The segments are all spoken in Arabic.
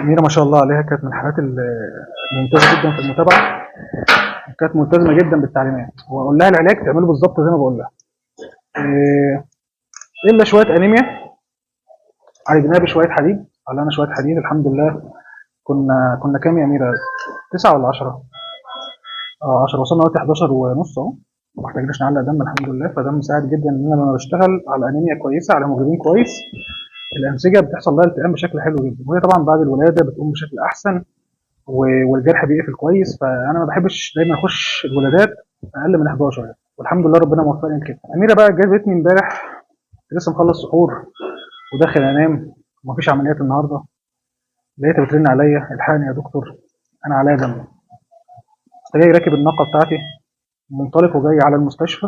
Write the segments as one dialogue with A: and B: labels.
A: أميرة ما شاء الله عليها كانت من الحالات الممتازة جدا في المتابعة، وكانت ملتزمة جدا بالتعليمات، وأقول لها العلاج تعمله بالظبط زي ما بقول لها. إيه، إلا شوية أنيميا عالجناها بشوية حديد، علقنا شوية حديد الحمد لله. كنا كام يا أميرة؟ 9 ولا 10؟ 10، وصلنا دلوقتي 11 ونص أهو، ما احتاجناش نعلق دم الحمد لله. فده مساعد جدا إن أنا لما بشتغل على أنيميا كويسة، على هيموجلوبين كويس، الأنسجة بتحصل لها التئام بشكل حلو جدا، وهي طبعا بعد الولادة بتقوم بشكل أحسن، والجرح بيقفل كويس. فانا ما بحبش دايما اخش الولادات اقل من 11 يعني، والحمد لله ربنا موفقني لكده. اميره بقى جابتني امبارح، كنت لسه مخلص سحور وداخل انام، ومفيش عمليات النهارده. لقيتها بترن عليا: الحقني يا دكتور، انا عليا دم. كنت جاي راكب الناقه بتاعتي منطلق وجاي على المستشفى.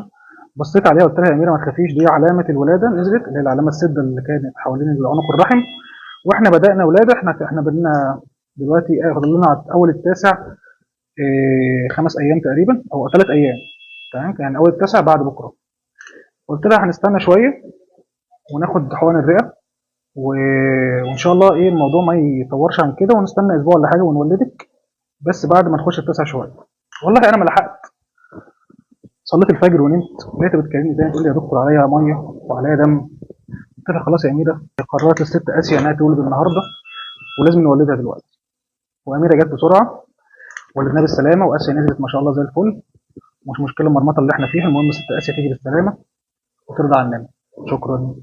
A: بصيت عليها قلت لها: يا اميره ما تخافيش، دي علامه الولاده نزلت، اللي هي العلامه السادة اللي كانت حوالين عنق الرحم، واحنا بدانا ولاده. احنا بدنا دلوقتي فاضل لنا على اول التاسع 5 ايام تقريبا او 3 ايام. تمام، يعني اول التاسع بعد بكره. قلت لها هنستنى شويه وناخد حقن الرئه وان شاء الله الموضوع ما يطورش عن كده، ونستنى اسبوع ولا حاجه ونولدك، بس بعد ما نخش التاسع شويه. والله انا ما لحقت، صليت الفجر ونمت، لقيتها بتكلمني تاني تقول لي: يا دكتور عليا ميه وعليا دم. قلت لها: خلاص يا اميره، قررت الست اسيا انها تولد النهارده ولازم نولدها دلوقتي. واميره جت بسرعه، ولدناها بالسلامه، واسيا نزلت ما شاء الله زي الفل. مش مشكله المرمطه اللي احنا فيها، المهم ست اسيا تيجي بالسلامه وترضى عننا. شكرا.